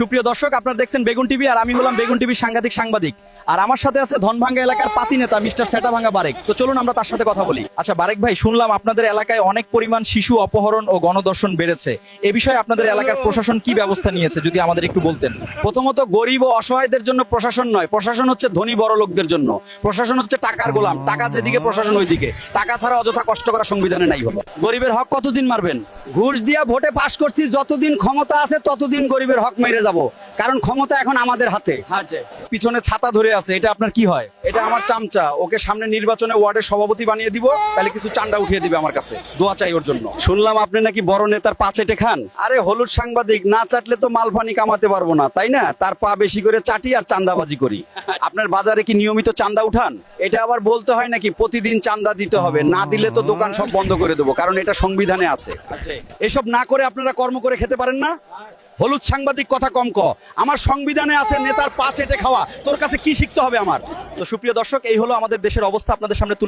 সুপ্রিয় দর্শক, আপনারা দেখছেন বেগুন টিভি আর আমি হলাম বেগুন টিভির সাংবাদিক। আর আমার সাথে আছে ধনভাঙ্গা এলাকার পাতি নেতা মিস্টার সেটাভাঙ্গা বারেক। তো চলুন আমরা তার সাথে কথা বলি। আচ্ছা বারেক ভাই, শুনলাম আপনাদের এলাকায় অনেক পরিমাণ শিশু অপহরণ ও গণধর্ষণ বেড়েছে। এ বিষয়ে আপনাদের এলাকার প্রশাসন কি ব্যবস্থা নিয়েছে যদি আমাদের একটু বলতেন। প্রথমত, গরিব ও অসহায়দের জন্য প্রশাসন নয়, প্রশাসন হচ্ছে ধনী বড় লোকদের জন্য। প্রশাসন হচ্ছে টাকার গোলাম, টাকা যেদিকে প্রশাসন ওইদিকে। টাকা ছাড়া অযথা কষ্ট করা সংবিধানে নাই হলো। গরিবের হক কতদিন মারবেন? ঘুষ দিয়া ভোটে পাশ করছি, যতদিন ক্ষমতা আছে ততদিন গরিবের হক মেরে যাব, কারণ ক্ষমতা এখন আমাদের হাতে। পিছনে ছাতা ধরে আছে, এটা আপনার কি হয়? এটা আমার চামচা, ওকে সামনে নির্বাচনে ওয়ার্ডের সভাপতি বানিয়ে দিব, তাহলে কিছু চান্দা উঠিয়ে দিবে আমার কাছে। দোয়া চাই ওর জন্য। শুনলাম আপনি নাকি বড় নেতার পা চেটে খান। আরে হলুদ সাংবাদিক, না চাটলে তো মালপানি কামাতে পারবো না, তাই না? তার পা বেশি করে চাটি আর চান্দাবাজি করি। আপনার বাজারে কি নিয়মিত চান্দা উঠান? এটা আবার বলতে হয় নাকি প্রতিদিন চান্দা দিতে হবে? না দিলে তো দোকান সব বন্ধ করে দেবো, কারণ এটা সংবিধানে আছে। এসব না করে আপনারা কর্ম করে খেতে পারেন না? হলুদ সাংবাদিক, কথা কম ক। আমার সংবিধানে আছে নেতার পা চেটে খাওয়া, তোর কাছে কি শিখতে হবে আমার? তো সুপ্রিয় দর্শক, এই হলো আমাদের দেশের অবস্থা আপনাদের সামনে তুলে